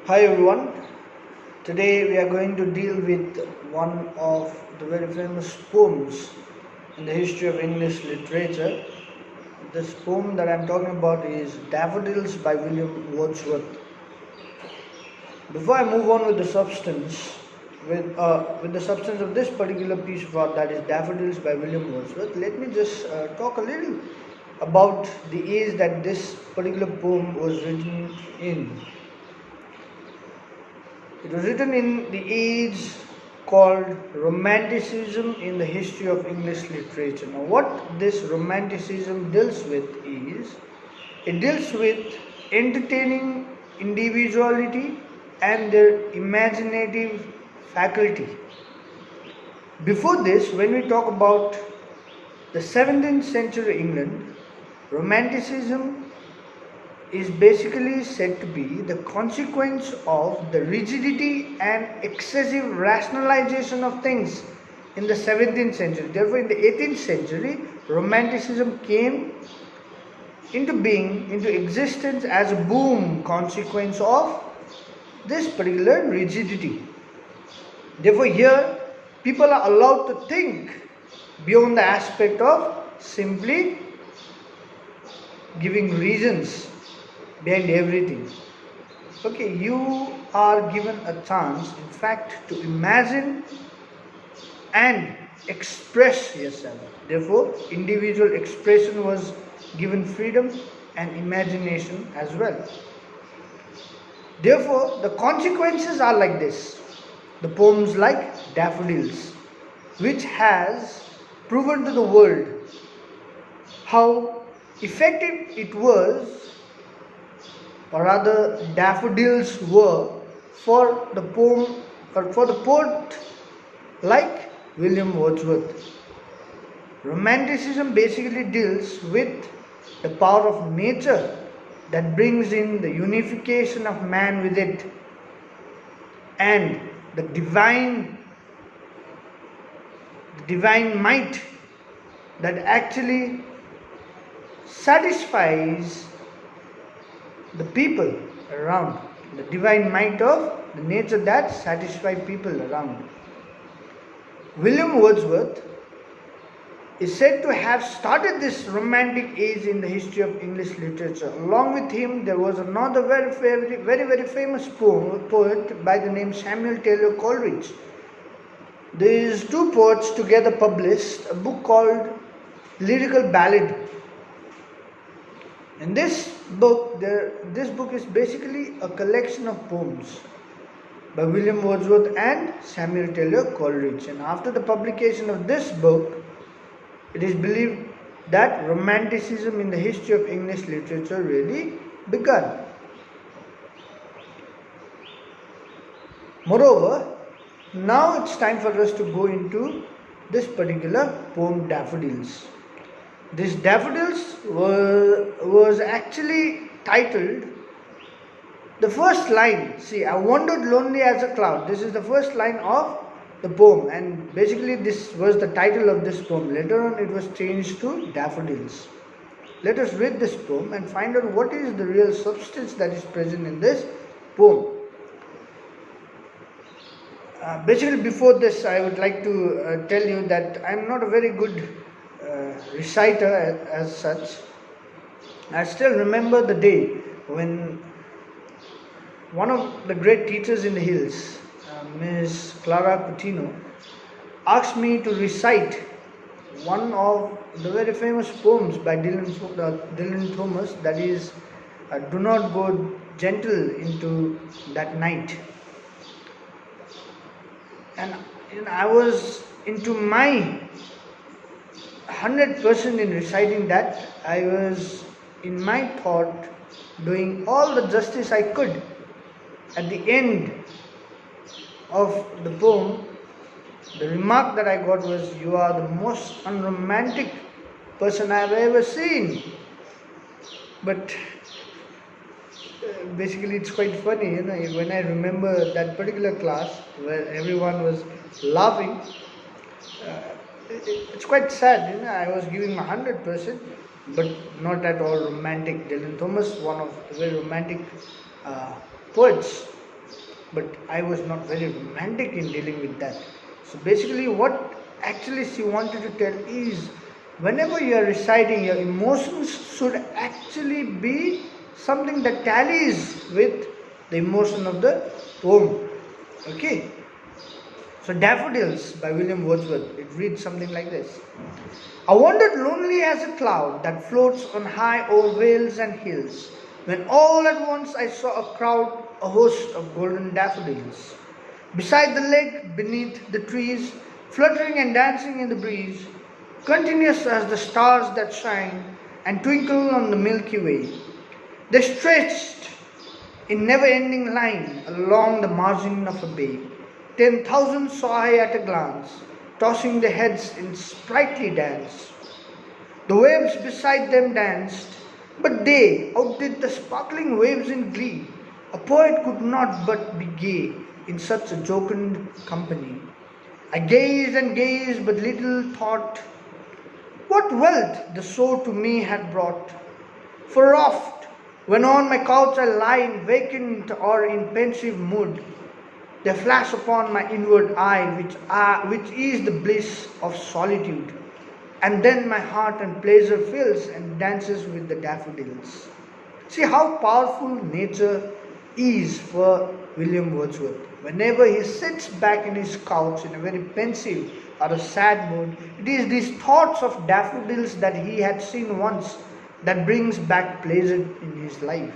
Hi everyone. Today we are going to deal with one of the very famous poems in the history of English literature. This poem that I'm talking about is Daffodils by William Wordsworth. Before I move on with the substance, with the substance of this particular piece of art, that is Daffodils by William Wordsworth, let me just talk a little about the age that this particular poem was written in. It was written in the age called Romanticism in the history of English literature. Now, what this Romanticism deals with is it deals with entertaining individuality and their imaginative faculty. Before this, when we talk about the 17th century England, Romanticism is basically said to be the consequence of the rigidity and excessive rationalization of things in the 17th century. Therefore, in the 18th century, Romanticism came into being, into existence as a boom consequence of this particular rigidity. Therefore, here people are allowed to think beyond the aspect of simply giving reasons behind everything. Okay, you are given a chance, in fact, to imagine and express yourself. Therefore, individual expression was given freedom and imagination as well. Therefore, the consequences are like this. The poems like Daffodils, which has proven to the world how effective it was, or rather daffodils were, for the poem or for the poet like William Wordsworth. Romanticism basically deals with the power of nature that brings in the unification of man with it, and the divine might that actually satisfies the people around, the divine might of the nature that satisfies people around. William Wordsworth is said to have started this romantic age in the history of English literature. Along with him, there was another very famous poet by the name Samuel Taylor Coleridge. These two poets together published a book called Lyrical Ballad. In this book is basically a collection of poems by William Wordsworth and Samuel Taylor Coleridge. And after the publication of this book, it is believed that Romanticism in the history of English literature really began. Moreover, now it's time for us to go into this particular poem, Daffodils. This Daffodils was actually titled, the first line, see, I wandered lonely as a cloud. This is the first line of the poem, and basically this was the title of this poem. Later on it was changed to Daffodils. Let us read this poem and find out what is the real substance that is present in this poem. Basically, before this, I would like to tell you that I am not a very good reciter as such. I still remember the day when one of the great teachers in the hills, Ms. Clara Coutinho, asked me to recite one of the very famous poems by Dylan Thomas, that is, Do Not Go Gentle Into That Night. And I was into my 100% in reciting that. I was in my thought doing all the justice I could. At the end of the poem, the remark that I got was, "You are the most unromantic person I have ever seen." But basically it's quite funny, when I remember that particular class where everyone was laughing. It's quite sad, I was giving my 100%, but not at all romantic. Dylan Thomas, one of the very romantic poets, but I was not very romantic in dealing with that. So basically, what actually she wanted to tell is, whenever you are reciting, your emotions should actually be something that tallies with the emotion of the poem. Okay. So Daffodils by William Wordsworth, it reads something like this. I wandered lonely as a cloud that floats on high o'er vales and hills, when all at once I saw a crowd, a host of golden daffodils. Beside the lake, beneath the trees, fluttering and dancing in the breeze, continuous as the stars that shine and twinkle on the Milky Way. They stretched in never-ending line along the margin of a bay. 10,000 saw I at a glance, tossing their heads in sprightly dance. The waves beside them danced, but they outdid the sparkling waves in glee. A poet could not but be gay in such a jocund company. I gazed and gazed, but little thought what wealth the show to me had brought. For oft, when on my couch I lie in vacant or in pensive mood, they flash upon my inward eye, which is the bliss of solitude. And then my heart and pleasure fills and dances with the daffodils. See how powerful nature is for William Wordsworth. Whenever he sits back in his couch in a very pensive or a sad mood, it is these thoughts of daffodils that he had seen once that brings back pleasure in his life.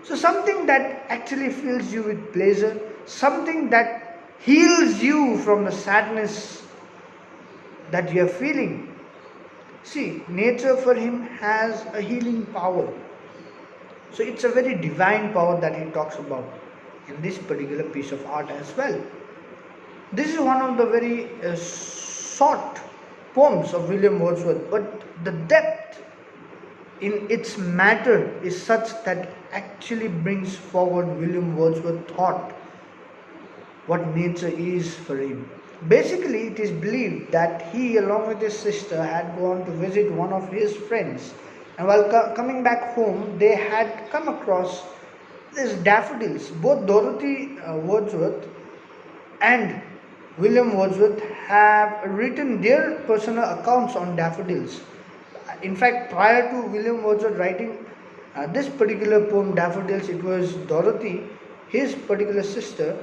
So something that actually fills you with pleasure, something that heals you from the sadness that you are feeling. See, nature for him has a healing power. So it's a very divine power that he talks about in this particular piece of art as well. This is one of the very short poems of William Wordsworth, but the depth in its matter is such that actually brings forward William Wordsworth's thought what nature is for him. Basically, it is believed that he, along with his sister, had gone to visit one of his friends, and while coming back home, they had come across these daffodils. Both Dorothy Wordsworth and William Wordsworth have written their personal accounts on daffodils. In fact, prior to William Wordsworth writing this particular poem, Daffodils, it was Dorothy, his particular sister,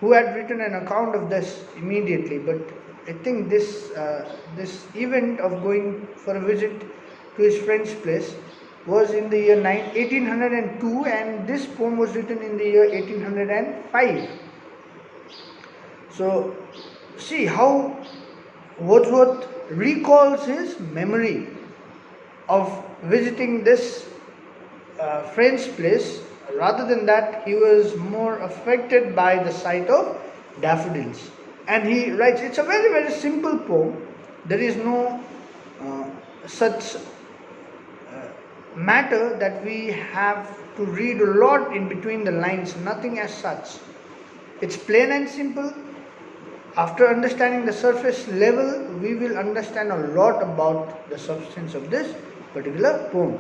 who had written an account of this immediately. But I think this event of going for a visit to his friend's place was in the year 1802, and this poem was written in the year 1805. So see how Wordsworth recalls his memory of visiting this friend's place. Rather than that, he was more affected by the sight of daffodils. And he writes, it's a very, very simple poem. There is no such matter that we have to read a lot in between the lines, nothing as such. It's plain and simple. After understanding the surface level, we will understand a lot about the substance of this particular poem.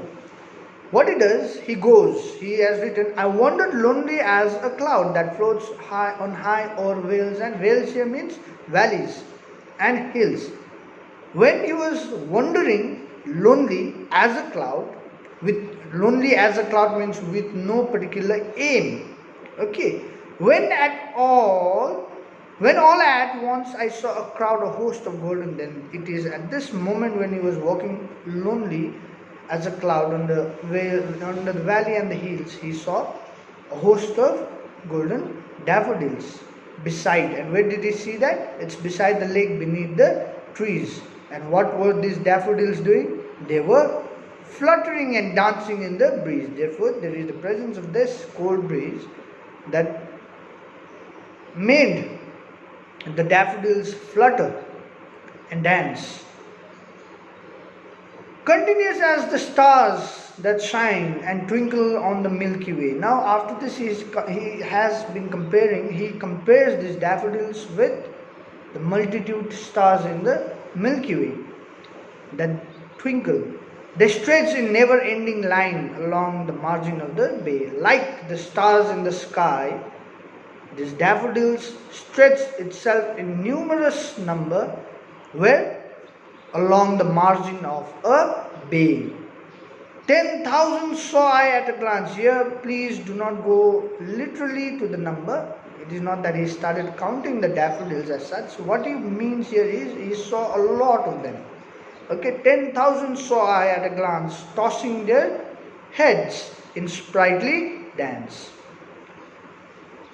What he does, he has written, I wandered lonely as a cloud that floats on high o'er vales, and vales here means valleys and hills. When he was wandering lonely as a cloud, lonely as a cloud means with no particular aim. Okay. When all at once I saw a crowd, a host of golden, then it is at this moment when he was walking lonely as a cloud under the valley and the hills, he saw a host of golden daffodils beside. And where did he see that? It's beside the lake, beneath the trees. And what were these daffodils doing? They were fluttering and dancing in the breeze. Therefore, there is the presence of this cold breeze that made the daffodils flutter and dance. Continuous as the stars that shine and twinkle on the Milky Way. Now, after this, he compares these daffodils with the multitude stars in the Milky Way that twinkle. They stretch in never-ending line along the margin of the bay, like the stars in the sky. These daffodils stretched itself in numerous number where along the margin of a bay. 10,000 saw I at a glance. Here, please do not go literally to the number. It is not that he started counting the daffodils as such. What he means here is he saw a lot of them. Okay, 10,000 saw I at a glance, tossing their heads in sprightly dance.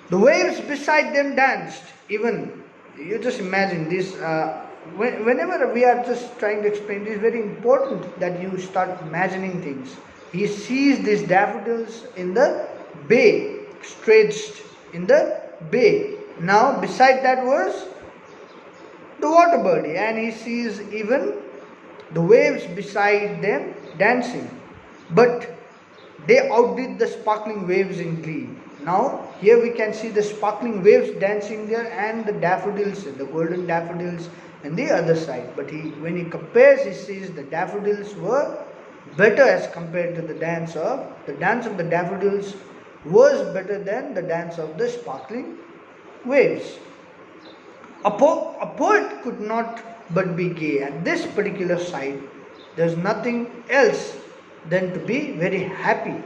The waves beside them danced. Even, you just imagine this. Whenever we are just trying to explain, it is very important that you start imagining things. He sees these daffodils in the bay, stretched in the bay. Now, beside that was the water birdie, and he sees even the waves beside them dancing. But they outdid the sparkling waves in glee. Now, here we can see the sparkling waves dancing there and the daffodils, the golden daffodils on the other side. But when he compares, he sees the daffodils were better as compared to the dance of the daffodils was better than the dance of the sparkling waves. A poet could not but be gay. At this particular sight, there's nothing else than to be very happy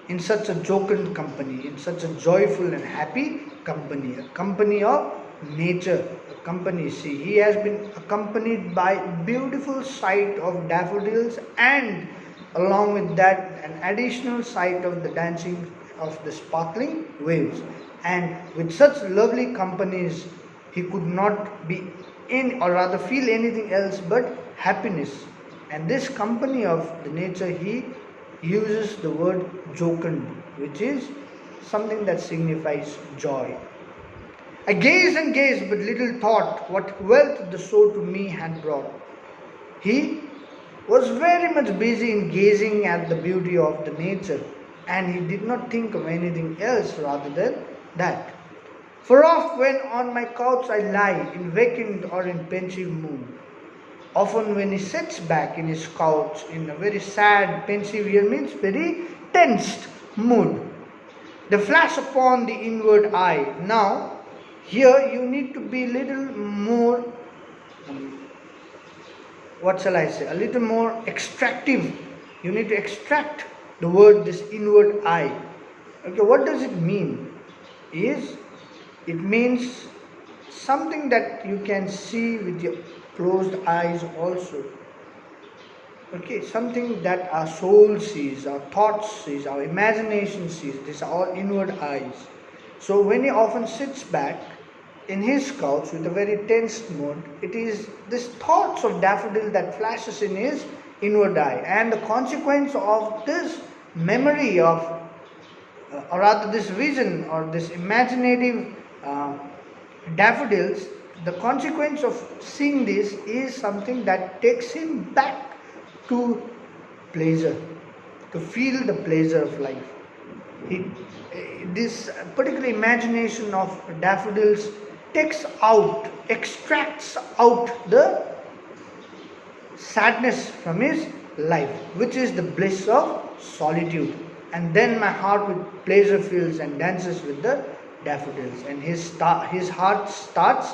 in such a jocund company, in such a joyful and happy company, a company of nature, a company. See, he has been accompanied by beautiful sight of daffodils, and along with that an additional sight of the dancing of the sparkling waves. And with such lovely companies, he could not be in, or rather feel anything else but happiness. And this company of the nature, he uses the word jocund, which is something that signifies joy. I gazed and gazed, but little thought what wealth the soul to me had brought. He was very much busy in gazing at the beauty of the nature, and he did not think of anything else rather than that. For oft when on my couch I lie, in vacant or in pensive mood, often when he sits back in his couch in a very sad, pensive, here means very tensed mood, they flash upon the inward eye. Now, here you need to be little more, what shall I say, a little more extractive. You need to extract the word, this inward eye. Okay, what does it mean? It means something that you can see with your closed eyes also. Okay, something that our soul sees, our thoughts sees, our imagination sees. These are all inward eyes. So when he often sits back in his couch with a very tense mood, it is this thoughts of daffodil that flashes in his inward eye. And the consequence of this memory of, or rather this vision or this imaginative daffodils, the consequence of seeing this is something that takes him back to pleasure, to feel the pleasure of life. This particular imagination of daffodils extracts out the sadness from his life, which is the bliss of solitude. And then my heart with pleasure fills and dances with the daffodils, and his heart starts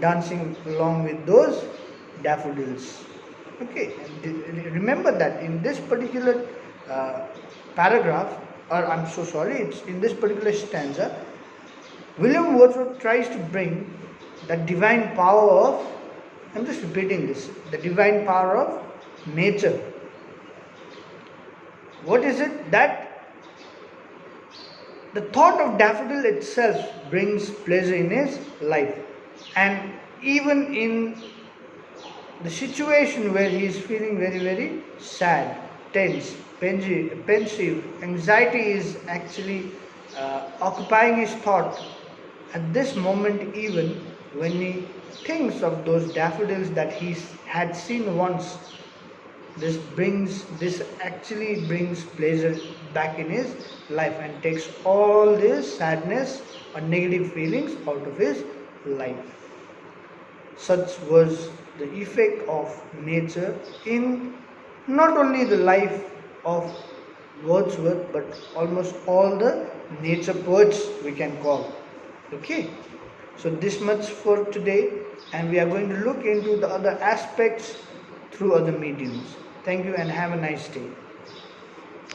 dancing along with those daffodils. Okay, and remember that in this particular paragraph, or I'm so sorry, it's in this particular stanza, William Wordsworth tries to bring the divine power of, I'm just repeating this, the divine power of nature. What is it? That the thought of daffodil itself brings pleasure in his life. And even in the situation where he is feeling very, very sad, tense, pensive, anxiety is actually occupying his thought. At this moment, even when he thinks of those daffodils that he had seen once, this actually brings pleasure back in his life and takes all this sadness or negative feelings out of his life. Such was the effect of nature in not only the life of Wordsworth, but almost all the nature poets we can call. Okay, so this much for today, and we are going to look into the other aspects through other mediums. Thank you and have a nice day.